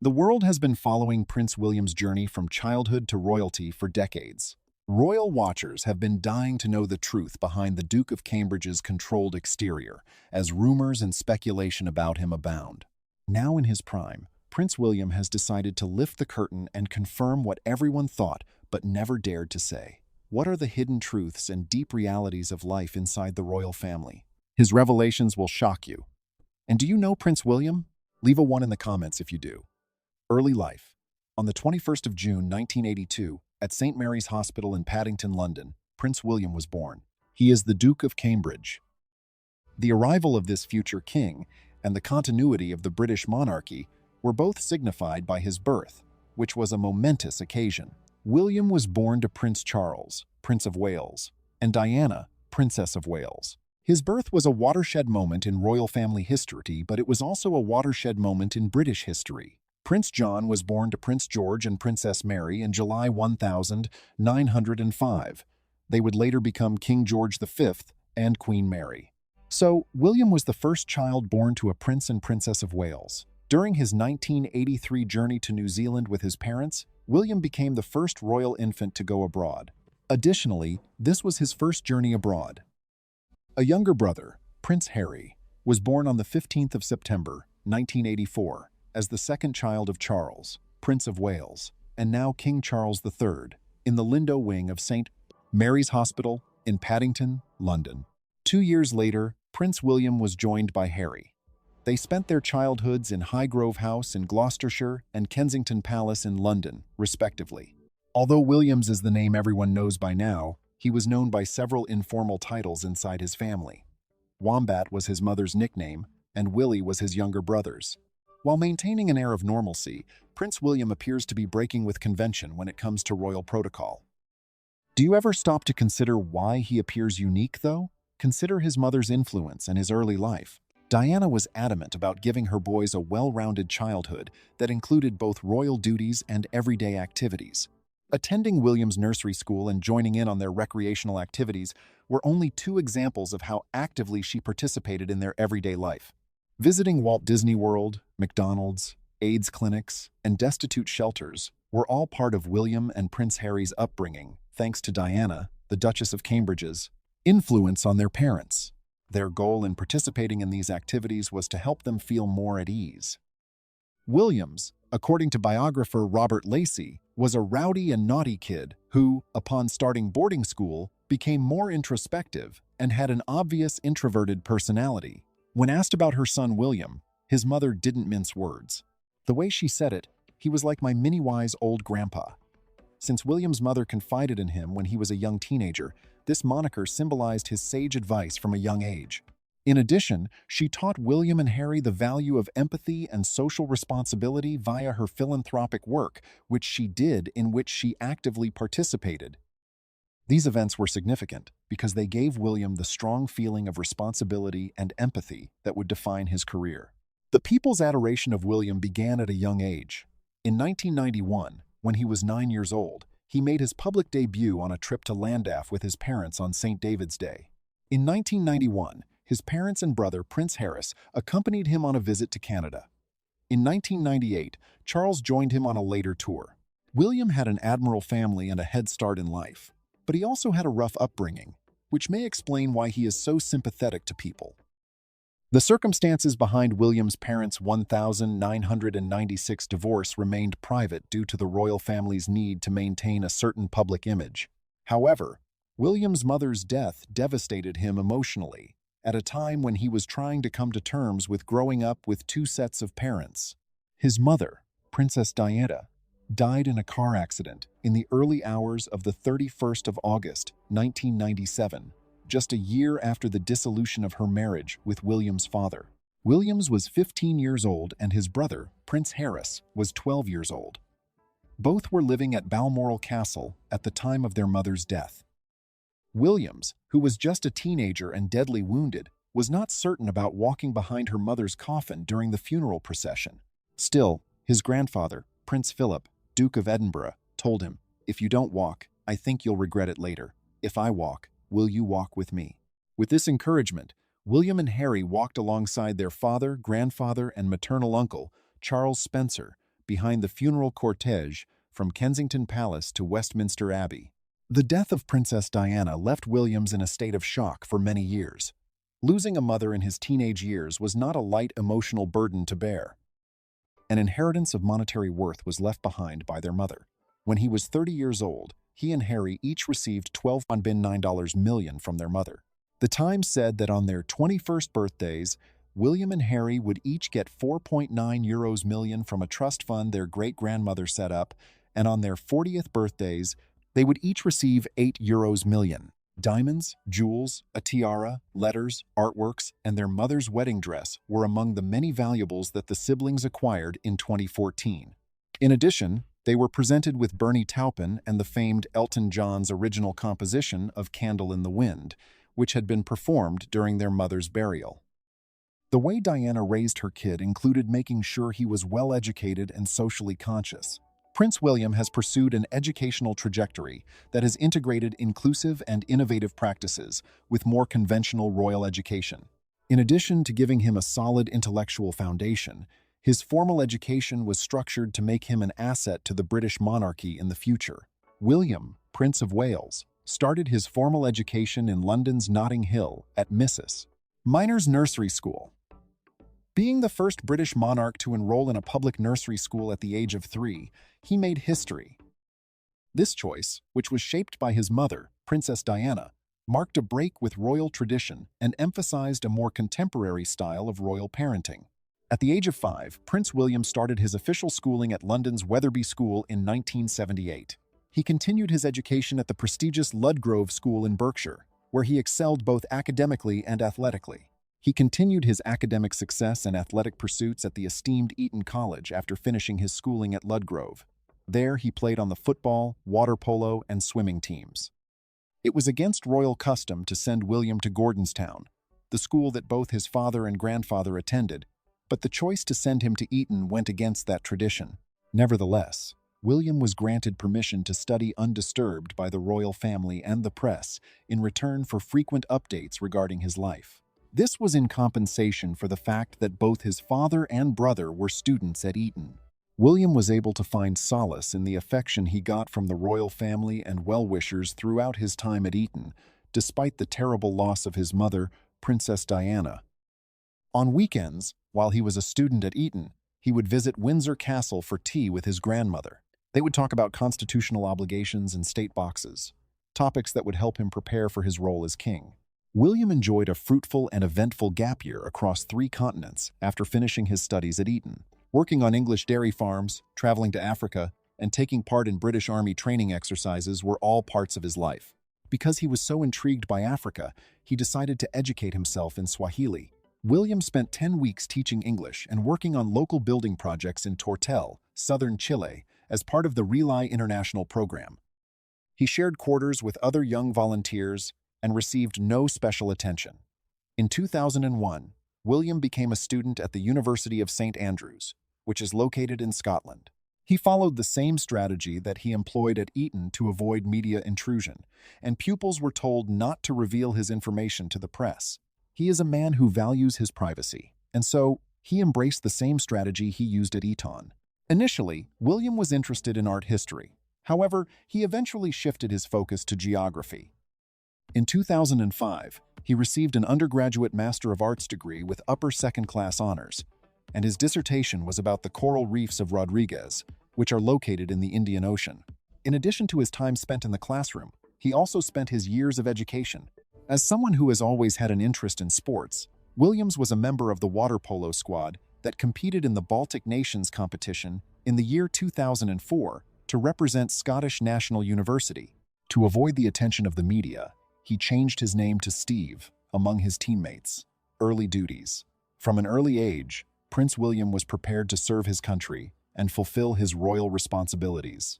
The world has been following Prince William's journey from childhood to royalty for decades. Royal watchers have been dying to know the truth behind the Duke of Cambridge's controlled exterior, as rumors and speculation about him abound. Now in his prime, Prince William has decided to lift the curtain and confirm what everyone thought but never dared to say. What are the hidden truths and deep realities of life inside the royal family? His revelations will shock you. And do you know Prince William? Leave a 1 in the comments if you do. Early life. On the 21st of June 1982, at St. Mary's Hospital in Paddington, London, Prince William was born. He is the Duke of Cambridge. The arrival of this future king and the continuity of the British monarchy were both signified by his birth, which was a momentous occasion. William was born to Prince Charles, Prince of Wales, and Diana, Princess of Wales. His birth was a watershed moment in royal family history, but it was also a watershed moment in British history. Prince John was born to Prince George and Princess Mary in July 1905. They would later become King George V and Queen Mary. So, William was the first child born to a Prince and Princess of Wales. During his 1983 journey to New Zealand with his parents, William became the first royal infant to go abroad. Additionally, this was his first journey abroad. A younger brother, Prince Harry, was born on the 15th of September, 1984, as the second child of Charles, Prince of Wales, and now King Charles III, in the Lindo wing of St. Mary's Hospital in Paddington, London. 2 years later, Prince William was joined by Harry. They spent their childhoods in Highgrove House in Gloucestershire and Kensington Palace in London, respectively. Although Williams is the name everyone knows by now, he was known by several informal titles inside his family. Wombat was his mother's nickname, and Willie was his younger brother's. While maintaining an air of normalcy, Prince William appears to be breaking with convention when it comes to royal protocol. Do you ever stop to consider why he appears unique, though? Consider his mother's influence and his early life. Diana was adamant about giving her boys a well-rounded childhood that included both royal duties and everyday activities. Attending William's nursery school and joining in on their recreational activities were only 2 examples of how actively she participated in their everyday life. Visiting Walt Disney World, McDonald's, AIDS clinics, and destitute shelters were all part of William and Prince Harry's upbringing, thanks to Diana, the Duchess of Cambridge's, influence on their parents. Their goal in participating in these activities was to help them feel more at ease. Williams, according to biographer Robert Lacey, was a rowdy and naughty kid who, upon starting boarding school, became more introspective and had an obvious introverted personality. When asked about her son William, his mother didn't mince words. The way she said it, he was like my mini-wise old grandpa. Since William's mother confided in him when he was a young teenager, this moniker symbolized his sage advice from a young age. In addition, she taught William and Harry the value of empathy and social responsibility via her philanthropic work, which she actively participated. These events were significant because they gave William the strong feeling of responsibility and empathy that would define his career. The people's adoration of William began at a young age. In 1991, when he was 9 years old, he made his public debut on a trip to Llandaff with his parents on St. David's Day. In 1991, his parents and brother, Prince Harris, accompanied him on a visit to Canada. In 1998, Charles joined him on a later tour. William had an admirable family and a head start in life, but he also had a rough upbringing, which may explain why he is so sympathetic to people. The circumstances behind William's parents' 1996 divorce remained private due to the royal family's need to maintain a certain public image. However, William's mother's death devastated him emotionally, at a time when he was trying to come to terms with growing up with 2 sets of parents. His mother, Princess Diana, died in a car accident in the early hours of the 31st of August, 1997, just a year after the dissolution of her marriage with William's father. Williams was 15 years old and his brother, Prince Harris, was 12 years old. Both were living at Balmoral Castle at the time of their mother's death. Williams, who was just a teenager and deadly wounded, was not certain about walking behind her mother's coffin during the funeral procession. Still, his grandfather, Prince Philip, Duke of Edinburgh, told him, "If you don't walk, I think you'll regret it later. If I walk, will you walk with me?" With this encouragement, William and Harry walked alongside their father, grandfather, and maternal uncle, Charles Spencer, behind the funeral cortege from Kensington Palace to Westminster Abbey. The death of Princess Diana left Williams in a state of shock for many years. Losing a mother in his teenage years was not a light emotional burden to bear. An inheritance of monetary worth was left behind by their mother. When he was 30 years old, he and Harry each received $12.9 million from their mother. The Times said that on their 21st birthdays, William and Harry would each get €4.9 million from a trust fund their great-grandmother set up, and on their 40th birthdays, they would each receive €8 million. Diamonds, jewels, a tiara, letters, artworks, and their mother's wedding dress were among the many valuables that the siblings acquired in 2014. In addition, they were presented with Bernie Taupin and the famed Elton John's original composition of Candle in the Wind, which had been performed during their mother's burial. The way Diana raised her kid included making sure he was well-educated and socially conscious. Prince William has pursued an educational trajectory that has integrated inclusive and innovative practices with more conventional royal education. In addition to giving him a solid intellectual foundation, his formal education was structured to make him an asset to the British monarchy in the future. William, Prince of Wales, started his formal education in London's Notting Hill at Mrs. Minor's Nursery School. Being the first British monarch to enroll in a public nursery school at the age of 3, he made history. This choice, which was shaped by his mother, Princess Diana, marked a break with royal tradition and emphasized a more contemporary style of royal parenting. At the age of 5, Prince William started his official schooling at London's Wetherby School in 1978. He continued his education at the prestigious Ludgrove School in Berkshire, where he excelled both academically and athletically. He continued his academic success and athletic pursuits at the esteemed Eton College after finishing his schooling at Ludgrove. There, he played on the football, water polo, and swimming teams. It was against royal custom to send William to Gordonstown, the school that both his father and grandfather attended, but the choice to send him to Eton went against that tradition. Nevertheless, William was granted permission to study undisturbed by the royal family and the press in return for frequent updates regarding his life. This was in compensation for the fact that both his father and brother were students at Eton. William was able to find solace in the affection he got from the royal family and well-wishers throughout his time at Eton, despite the terrible loss of his mother, Princess Diana. On weekends, while he was a student at Eton, he would visit Windsor Castle for tea with his grandmother. They would talk about constitutional obligations and state boxes, topics that would help him prepare for his role as king. William enjoyed a fruitful and eventful gap year across 3 continents after finishing his studies at Eton. Working on English dairy farms, traveling to Africa, and taking part in British Army training exercises were all parts of his life. Because he was so intrigued by Africa, he decided to educate himself in Swahili. William spent 10 weeks teaching English and working on local building projects in Tortel, southern Chile, as part of the Relay International program. He shared quarters with other young volunteers and received no special attention. In 2001, William became a student at the University of St. Andrews, which is located in Scotland. He followed the same strategy that he employed at Eton to avoid media intrusion, and pupils were told not to reveal his information to the press. He is a man who values his privacy, and so he embraced the same strategy he used at Eton. Initially, William was interested in art history. However, he eventually shifted his focus to geography. In 2005, he received an undergraduate Master of Arts degree with upper second-class honors, and his dissertation was about the coral reefs of Rodriguez, which are located in the Indian Ocean. In addition to his time spent in the classroom, he also spent his years of education. As someone who has always had an interest in sports, Williams was a member of the water polo squad that competed in the Baltic Nations competition in the year 2004 to represent Scottish National University. To avoid the attention of the media, he changed his name to Steve among his teammates. Early duties. From an early age, Prince William was prepared to serve his country and fulfill his royal responsibilities.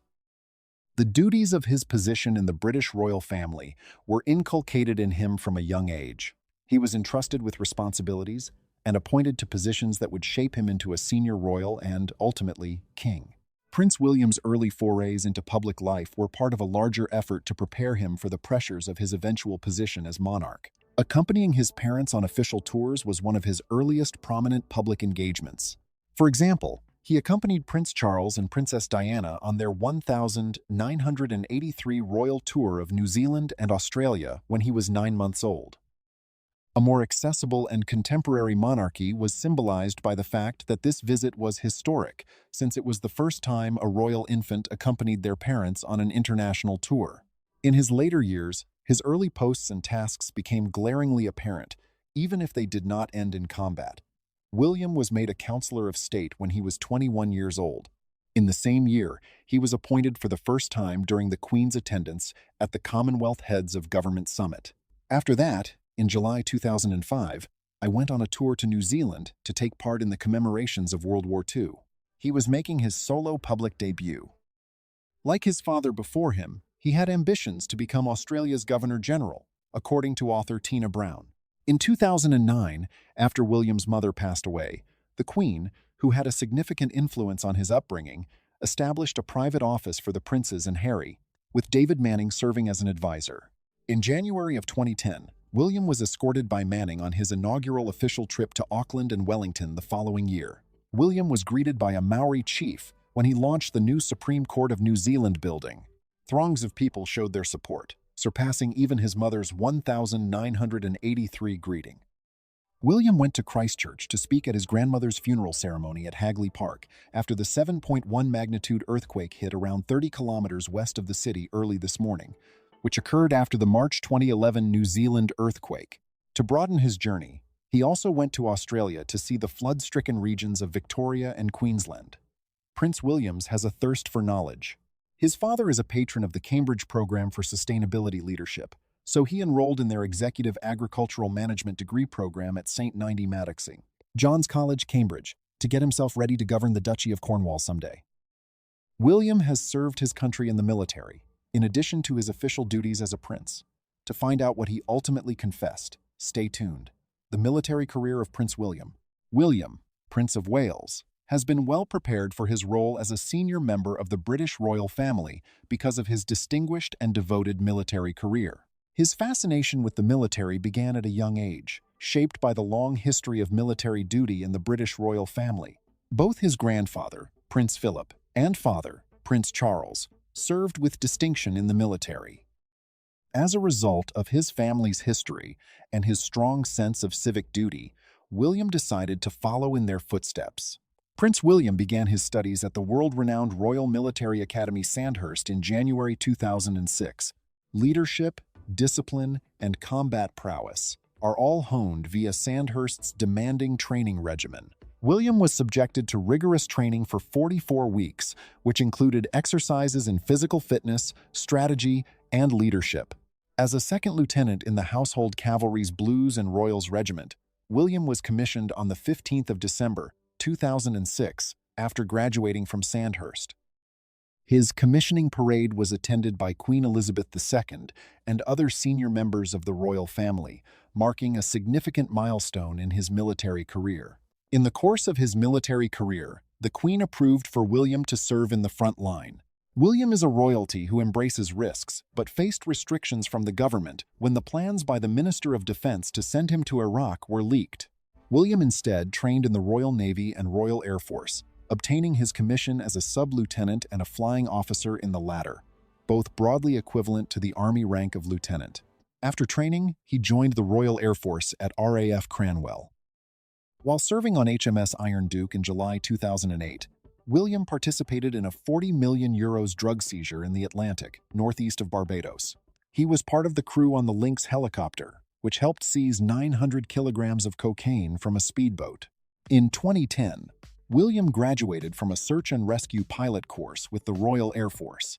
The duties of his position in the British royal family were inculcated in him from a young age. He was entrusted with responsibilities and appointed to positions that would shape him into a senior royal and, ultimately, king. Prince William's early forays into public life were part of a larger effort to prepare him for the pressures of his eventual position as monarch. Accompanying his parents on official tours was one of his earliest prominent public engagements. For example, He accompanied Prince Charles and Princess Diana on their 1,983 royal tour of New Zealand and Australia when he was 9 months old. A more accessible and contemporary monarchy was symbolized by the fact that this visit was historic, since it was the first time a royal infant accompanied their parents on an international tour. In his later years, his early posts and tasks became glaringly apparent, even if they did not end in combat. William was made a Counselor of State when he was 21 years old. In the same year, he was appointed for the first time during the Queen's attendance at the Commonwealth Heads of Government Summit. After that, in July 2005, I went on a tour to New Zealand to take part in the commemorations of World War II. He was making his solo public debut. Like his father before him, he had ambitions to become Australia's Governor-General, according to author Tina Brown. In 2009, after William's mother passed away, the Queen, who had a significant influence on his upbringing, established a private office for the princes and Harry, with David Manning serving as an advisor. In January of 2010, William was escorted by Manning on his inaugural official trip to Auckland and Wellington the following year. William was greeted by a Maori chief when he launched the new Supreme Court of New Zealand building. Throngs of people showed their support, surpassing even his mother's 1,983 greeting. William went to Christchurch to speak at his grandmother's funeral ceremony at Hagley Park after the 7.1 magnitude earthquake hit around 30 kilometers west of the city early this morning, which occurred after the March 2011 New Zealand earthquake. To broaden his journey, he also went to Australia to see the flood-stricken regions of Victoria and Queensland. Prince William has a thirst for knowledge. His father is a patron of the Cambridge Program for Sustainability Leadership, so he enrolled in their Executive Agricultural Management degree program at St. Nindy Maddoxing, John's College, Cambridge, to get himself ready to govern the Duchy of Cornwall someday. William has served his country in the military, in addition to his official duties as a prince. To find out what he ultimately confessed, stay tuned. The military career of Prince William. William, Prince of Wales, has been well prepared for his role as a senior member of the British royal family because of his distinguished and devoted military career. His fascination with the military began at a young age, shaped by the long history of military duty in the British royal family. Both his grandfather, Prince Philip, and father, Prince Charles, served with distinction in the military. As a result of his family's history and his strong sense of civic duty, William decided to follow in their footsteps. Prince William began his studies at the world-renowned Royal Military Academy Sandhurst in January 2006. Leadership, discipline, and combat prowess are all honed via Sandhurst's demanding training regimen. William was subjected to rigorous training for 44 weeks, which included exercises in physical fitness, strategy, and leadership. As a second lieutenant in the Household Cavalry's Blues and Royals Regiment, William was commissioned on the 15th of December, 2006, after graduating from Sandhurst. His commissioning parade was attended by Queen Elizabeth II and other senior members of the royal family, marking a significant milestone in his military career. In the course of his military career, the Queen approved for William to serve in the front line. William is a royalty who embraces risks, but faced restrictions from the government when the plans by the Minister of Defense to send him to Iraq were leaked. William instead trained in the Royal Navy and Royal Air Force, obtaining his commission as a sub-lieutenant and a flying officer in the latter, both broadly equivalent to the Army rank of lieutenant. After training, he joined the Royal Air Force at RAF Cranwell. While serving on HMS Iron Duke in July 2008, William participated in a €40 million drug seizure in the Atlantic, northeast of Barbados. He was part of the crew on the Lynx helicopter, which helped seize 900 kilograms of cocaine from a speedboat. In 2010, William graduated from a search and rescue pilot course with the Royal Air Force.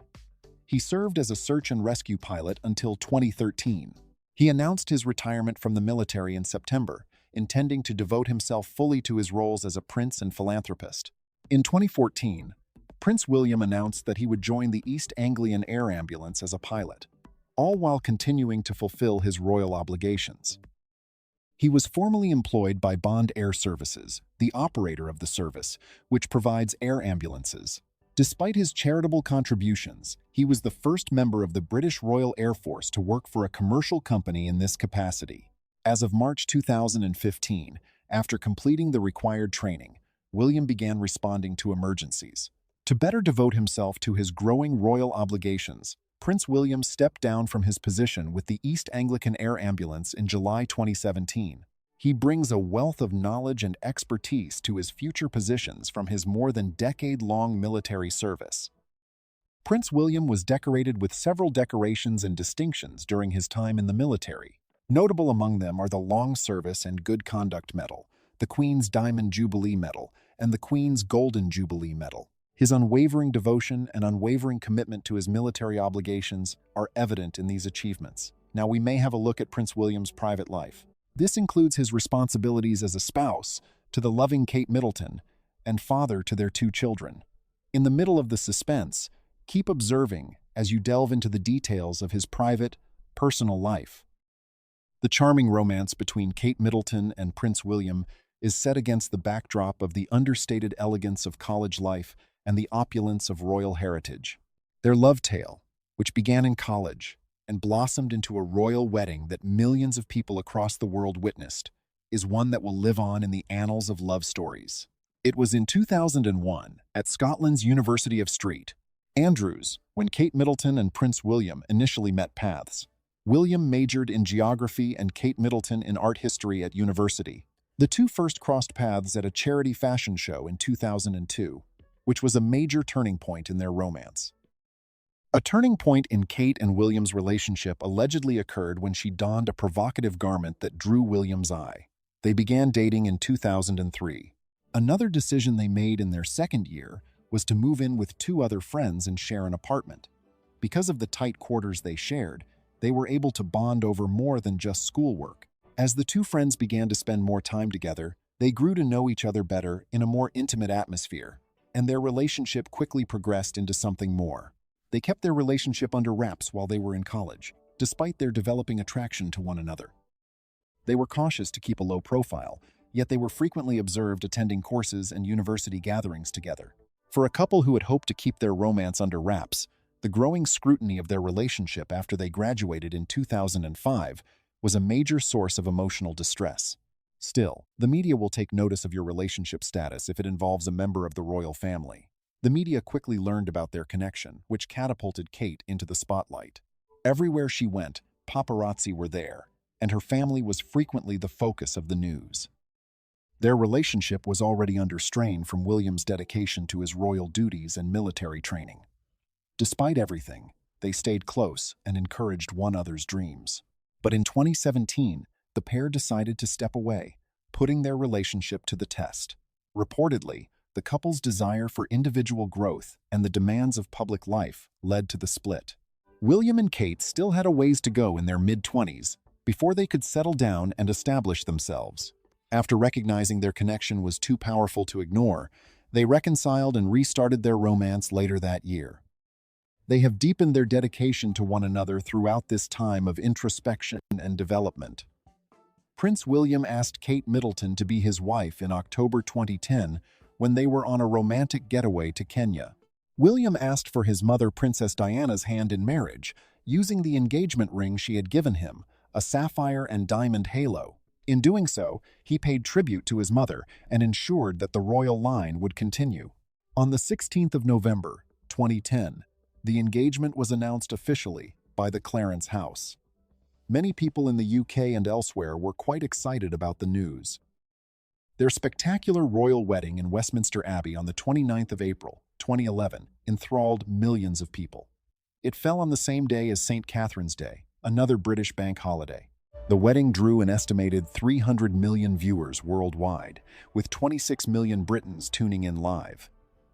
He served as a search and rescue pilot until 2013. He announced his retirement from the military in September, intending to devote himself fully to his roles as a prince and philanthropist. In 2014, Prince William announced that he would join the East Anglian Air Ambulance as a pilot, all while continuing to fulfill his royal obligations. He was formally employed by Bond Air Services, the operator of the service, which provides air ambulances. Despite his charitable contributions, he was the first member of the British Royal Air Force to work for a commercial company in this capacity. As of March 2015, after completing the required training, William began responding to emergencies. To better devote himself to his growing royal obligations, Prince William stepped down from his position with the East Anglian Air Ambulance in July 2017. He brings a wealth of knowledge and expertise to his future positions from his more than decade-long military service. Prince William was decorated with several decorations and distinctions during his time in the military. Notable among them are the Long Service and Good Conduct Medal, the Queen's Diamond Jubilee Medal, and the Queen's Golden Jubilee Medal. His unwavering devotion and unwavering commitment to his military obligations are evident in these achievements. Now we may have a look at Prince William's private life. This includes his responsibilities as a spouse to the loving Kate Middleton and father to their 2 children. In the middle of the suspense, keep observing as you delve into the details of his private, personal life. The charming romance between Kate Middleton and Prince William is set against the backdrop of the understated elegance of college life and the opulence of royal heritage. Their love tale, which began in college and blossomed into a royal wedding that millions of people across the world witnessed, is one that will live on in the annals of love stories. It was in 2001, at Scotland's University of St Andrews, when Kate Middleton and Prince William initially met paths. William majored in geography and Kate Middleton in art history at university. The two first crossed paths at a charity fashion show in 2002, which was a major turning point in their romance. A turning point in Kate and William's relationship allegedly occurred when she donned a provocative garment that drew William's eye. They began dating in 2003. Another decision they made in their second year was to move in with 2 other friends and share an apartment. Because of the tight quarters they shared, they were able to bond over more than just schoolwork. As the 2 friends began to spend more time together, they grew to know each other better in a more intimate atmosphere, and their relationship quickly progressed into something more. They kept their relationship under wraps while they were in college, despite their developing attraction to one another. They were cautious to keep a low profile, yet they were frequently observed attending courses and university gatherings together. For a couple who had hoped to keep their romance under wraps, the growing scrutiny of their relationship after they graduated in 2005 was a major source of emotional distress. Still, the media will take notice of your relationship status if it involves a member of the royal family. The media quickly learned about their connection, which catapulted Kate into the spotlight. Everywhere she went, paparazzi were there, and her family was frequently the focus of the news. Their relationship was already under strain from William's dedication to his royal duties and military training. Despite everything, they stayed close and encouraged one another's dreams. But in 2017, the pair decided to step away, putting their relationship to the test. Reportedly, the couple's desire for individual growth and the demands of public life led to the split. William and Kate still had a ways to go in their mid-20s before they could settle down and establish themselves. After recognizing their connection was too powerful to ignore, they reconciled and restarted their romance later that year. They have deepened their dedication to one another throughout this time of introspection and development. Prince William asked Kate Middleton to be his wife in October 2010 when they were on a romantic getaway to Kenya. William asked for his mother, Princess Diana's hand in marriage, using the engagement ring she had given him, a sapphire and diamond halo. In doing so, he paid tribute to his mother and ensured that the royal line would continue. On the 16th of November, 2010, the engagement was announced officially by the Clarence House. Many people in the UK and elsewhere were quite excited about the news. Their spectacular royal wedding in Westminster Abbey on the 29th of April, 2011, enthralled millions of people. It fell on the same day as St. Catherine's Day, another British bank holiday. The wedding drew an estimated 300 million viewers worldwide, with 26 million Britons tuning in live.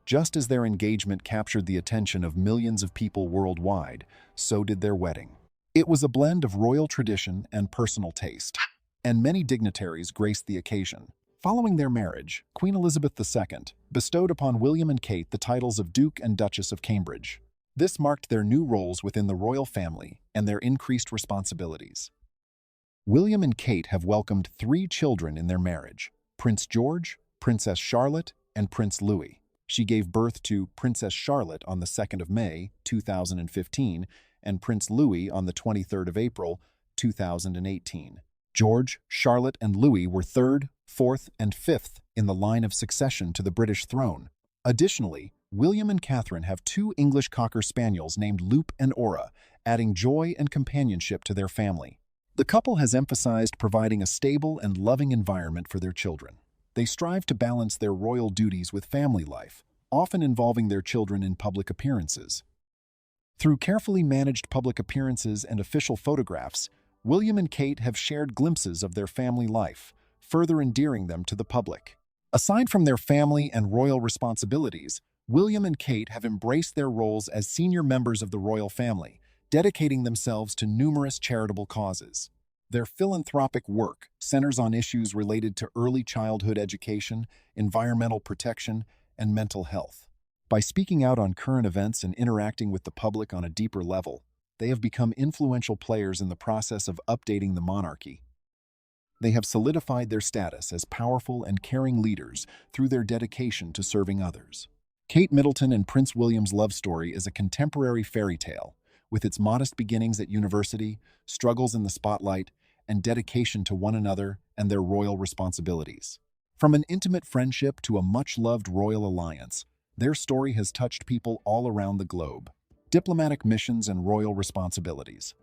Just as their engagement captured the attention of millions of people worldwide, so did their wedding. It was a blend of royal tradition and personal taste, and many dignitaries graced the occasion. Following their marriage, Queen Elizabeth II bestowed upon William and Kate the titles of Duke and Duchess of Cambridge. This marked their new roles within the royal family and their increased responsibilities. William and Kate have welcomed 3 children in their marriage: Prince George, Princess Charlotte, and Prince Louis. She gave birth to Princess Charlotte on the 2nd of May, 2015, and Prince Louis on the 23rd of April, 2018. George, Charlotte, and Louis were third, fourth, and fifth in the line of succession to the British throne. Additionally, William and Catherine have two English Cocker Spaniels named Loop and Aura, adding joy and companionship to their family. The couple has emphasized providing a stable and loving environment for their children. They strive to balance their royal duties with family life, often involving their children in public appearances. Through carefully managed public appearances and official photographs, William and Kate have shared glimpses of their family life, further endearing them to the public. Aside from their family and royal responsibilities, William and Kate have embraced their roles as senior members of the royal family, dedicating themselves to numerous charitable causes. Their philanthropic work centers on issues related to early childhood education, environmental protection, and mental health. By speaking out on current events and interacting with the public on a deeper level, they have become influential players in the process of updating the monarchy. They have solidified their status as powerful and caring leaders through their dedication to serving others. Kate Middleton and Prince William's love story is a contemporary fairy tale, with its modest beginnings at university, struggles in the spotlight, and dedication to one another and their royal responsibilities. From an intimate friendship to a much-loved royal alliance, their story has touched people all around the globe. Diplomatic missions and royal responsibilities.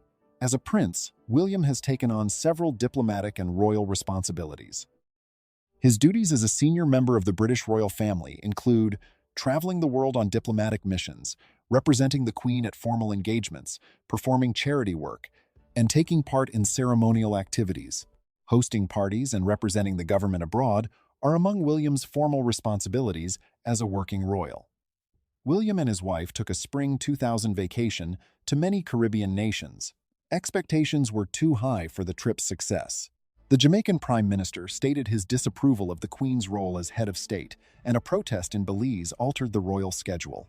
As a prince, William has taken on several diplomatic and royal responsibilities. His duties as a senior member of the British royal family include traveling the world on diplomatic missions, representing the Queen at formal engagements, performing charity work, and taking part in ceremonial activities. Hosting parties and representing the government abroad are among William's formal responsibilities as a working royal. William and his wife took a spring 2000 vacation to many Caribbean nations. Expectations were too high for the trip's success. The Jamaican Prime Minister stated his disapproval of the Queen's role as head of state, and a protest in Belize altered the royal schedule.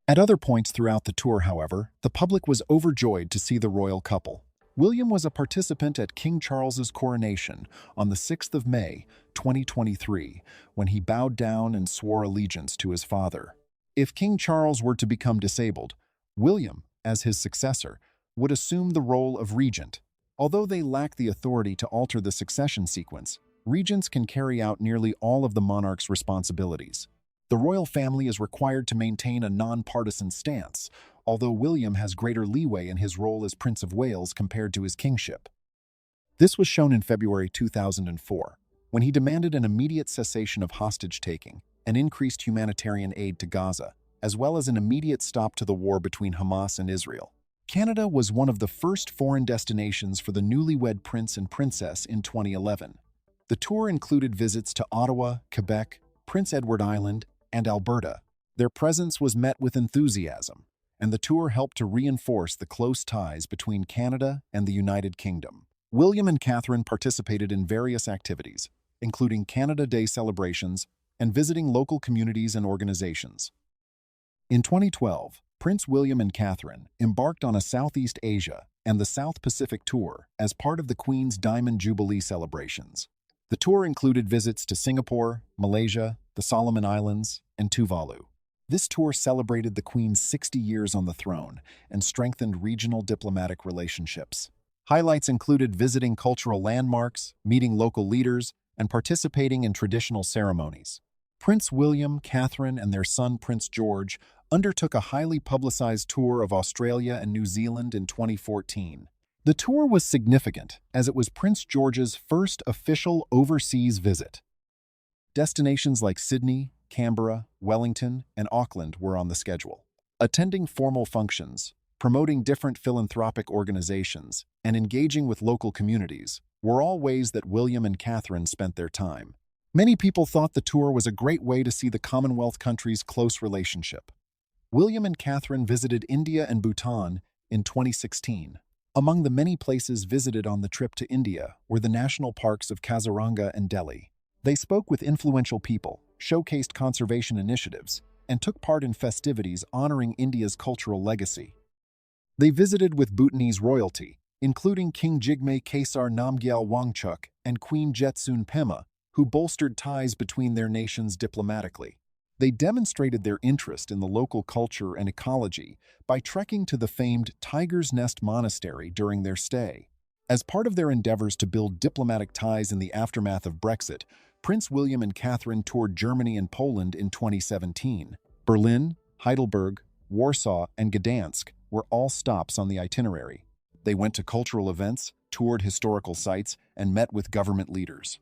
At other points throughout the tour, however, the public was overjoyed to see the royal couple. William was a participant at King Charles's coronation on the 6th of May, 2023, when he bowed down and swore allegiance to his father. If King Charles were to become disabled, William, as his successor, would assume the role of regent. Although they lack the authority to alter the succession sequence, regents can carry out nearly all of the monarch's responsibilities. The royal family is required to maintain a nonpartisan stance, although William has greater leeway in his role as Prince of Wales compared to his kingship. This was shown in February 2004, when he demanded an immediate cessation of hostage-taking and increased humanitarian aid to Gaza, as well as an immediate stop to the war between Hamas and Israel. Canada was one of the first foreign destinations for the newlywed prince and princess in 2011. The tour included visits to Ottawa, Quebec, Prince Edward Island, and Alberta. Their presence was met with enthusiasm, and the tour helped to reinforce the close ties between Canada and the United Kingdom. William and Catherine participated in various activities, including Canada Day celebrations and visiting local communities and organizations. In 2012, Prince William and Catherine embarked on a Southeast Asia and the South Pacific tour as part of the Queen's Diamond Jubilee celebrations. The tour included visits to Singapore, Malaysia, the Solomon Islands, and Tuvalu. This tour celebrated the Queen's 60 years on the throne and strengthened regional diplomatic relationships. Highlights included visiting cultural landmarks, meeting local leaders, and participating in traditional ceremonies. Prince William, Catherine, and their son Prince George undertook a highly publicized tour of Australia and New Zealand in 2014. The tour was significant as it was Prince George's first official overseas visit. Destinations like Sydney, Canberra, Wellington, and Auckland were on the schedule. Attending formal functions, promoting different philanthropic organizations, and engaging with local communities were all ways that William and Catherine spent their time. Many people thought the tour was a great way to see the Commonwealth countries' close relationship. William and Catherine visited India and Bhutan in 2016. Among the many places visited on the trip to India were the national parks of Kaziranga and Delhi. They spoke with influential people, showcased conservation initiatives, and took part in festivities honoring India's cultural legacy. They visited with Bhutanese royalty, including King Jigme Khesar Namgyal Wangchuk and Queen Jetsun Pema, who bolstered ties between their nations diplomatically. They demonstrated their interest in the local culture and ecology by trekking to the famed Tiger's Nest Monastery during their stay. As part of their endeavors to build diplomatic ties in the aftermath of Brexit, Prince William and Catherine toured Germany and Poland in 2017. Berlin, Heidelberg, Warsaw, and Gdansk were all stops on the itinerary. They went to cultural events, toured historical sites, and met with government leaders.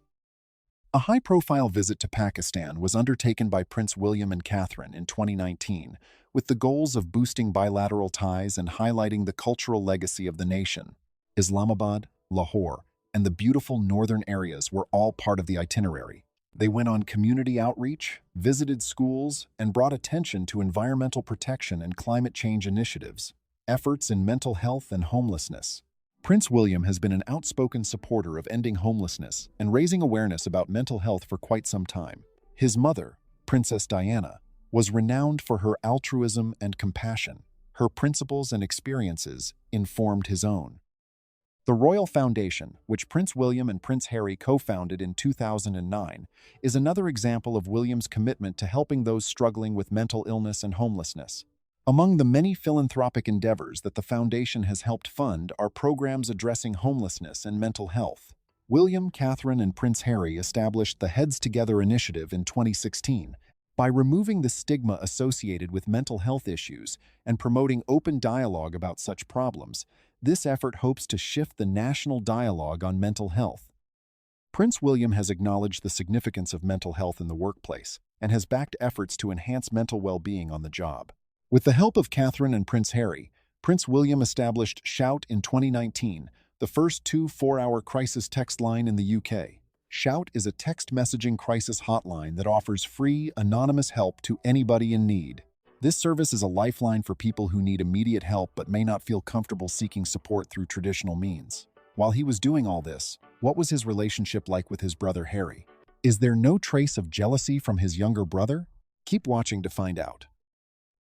A high-profile visit to Pakistan was undertaken by Prince William and Catherine in 2019, with the goals of boosting bilateral ties and highlighting the cultural legacy of the nation. Islamabad, Lahore, and the beautiful northern areas were all part of the itinerary. They went on community outreach, visited schools, and brought attention to environmental protection and climate change initiatives, efforts in mental health and homelessness. Prince William has been an outspoken supporter of ending homelessness and raising awareness about mental health for quite some time. His mother, Princess Diana, was renowned for her altruism and compassion. Her principles and experiences informed his own. The Royal Foundation, which Prince William and Prince Harry co-founded in 2009, is another example of William's commitment to helping those struggling with mental illness and homelessness. Among the many philanthropic endeavors that the foundation has helped fund are programs addressing homelessness and mental health. William, Catherine, and Prince Harry established the Heads Together initiative in 2016 by removing the stigma associated with mental health issues and promoting open dialogue about such problems. This effort hopes to shift the national dialogue on mental health. Prince William has acknowledged the significance of mental health in the workplace and has backed efforts to enhance mental well-being on the job. With the help of Catherine and Prince Harry, Prince William established Shout in 2019, the first 4-hour crisis text line in the UK. Shout is a text messaging crisis hotline that offers free, anonymous help to anybody in need. This service is a lifeline for people who need immediate help but may not feel comfortable seeking support through traditional means. While he was doing all this, what was his relationship like with his brother Harry? Is there no trace of jealousy from his younger brother? Keep watching to find out.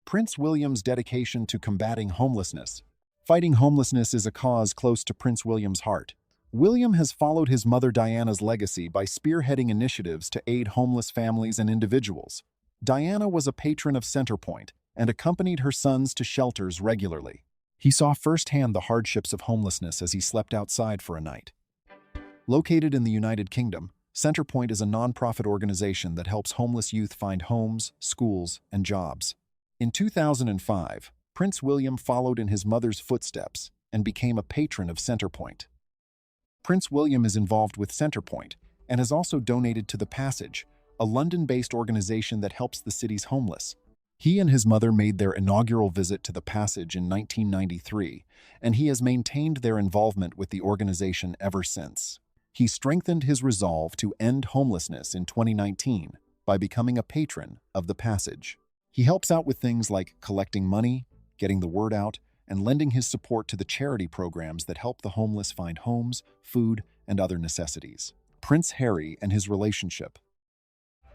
Prince William's dedication to combating homelessness. Fighting homelessness is a cause close to Prince William's heart. William has followed his mother Diana's legacy by spearheading initiatives to aid homeless families and individuals. Diana was a patron of Centrepoint and accompanied her sons to shelters regularly. He saw firsthand the hardships of homelessness as he slept outside for a night. Located in the United Kingdom, Centrepoint is a nonprofit organization that helps homeless youth find homes, schools, and jobs. In 2005, Prince William followed in his mother's footsteps and became a patron of Centrepoint. Prince William is involved with Centrepoint and has also donated to The Passage, a London-based organization that helps the city's homeless. He and his mother made their inaugural visit to The Passage in 1993, and he has maintained their involvement with the organization ever since. He strengthened his resolve to end homelessness in 2019 by becoming a patron of The Passage. He helps out with things like collecting money, getting the word out, and lending his support to the charity programs that help the homeless find homes, food, and other necessities. Prince Harry and his relationship.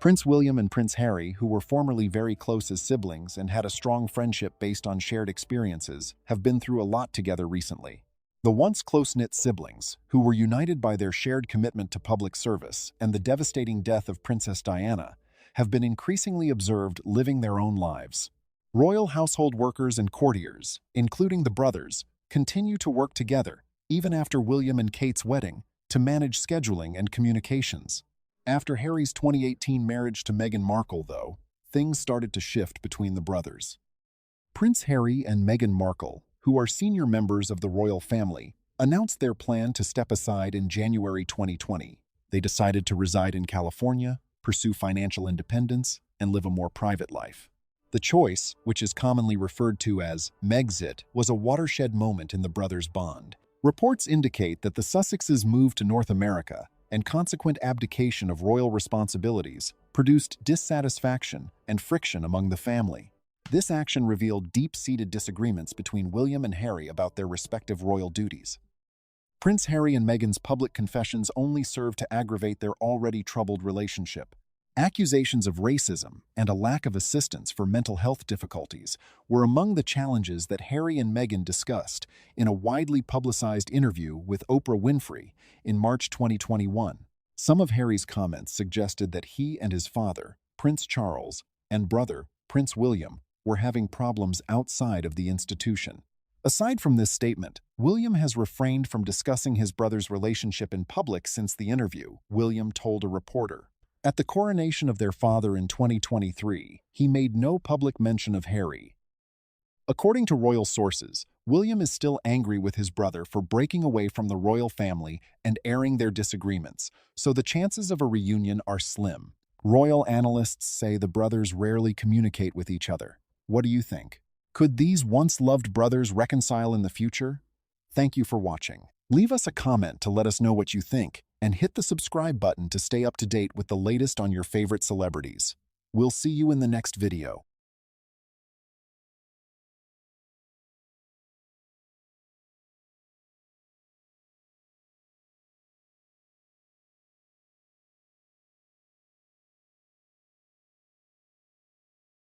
Prince William and Prince Harry, who were formerly very close as siblings and had a strong friendship based on shared experiences, have been through a lot together recently. The once close-knit siblings, who were united by their shared commitment to public service and the devastating death of Princess Diana, have been increasingly observed living their own lives. Royal household workers and courtiers, including the brothers, continue to work together, even after William and Kate's wedding, to manage scheduling and communications. After Harry's 2018 marriage to Meghan Markle, though, things started to shift between the brothers. Prince Harry and Meghan Markle, who are senior members of the royal family, announced their plan to step aside in January 2020. They decided to reside in California, pursue financial independence, and live a more private life. The choice, which is commonly referred to as Megxit, was a watershed moment in the brothers' bond. Reports indicate that the Sussexes' move to North America and consequent abdication of royal responsibilities produced dissatisfaction and friction among the family. This action revealed deep-seated disagreements between William and Harry about their respective royal duties. Prince Harry and Meghan's public confessions only served to aggravate their already troubled relationship. Accusations of racism and a lack of assistance for mental health difficulties were among the challenges that Harry and Meghan discussed in a widely publicized interview with Oprah Winfrey in March 2021. Some of Harry's comments suggested that he and his father, Prince Charles, and brother, Prince William, were having problems outside of the institution. Aside from this statement, William has refrained from discussing his brother's relationship in public since the interview, William told a reporter. At the coronation of their father in 2023, he made no public mention of Harry. According to royal sources, William is still angry with his brother for breaking away from the royal family and airing their disagreements, so the chances of a reunion are slim. Royal analysts say the brothers rarely communicate with each other. What do you think? Could these once-loved brothers reconcile in the future? Thank you for watching. Leave us a comment to let us know what you think, and hit the subscribe button to stay up to date with the latest on your favorite celebrities. We'll see you in the next video.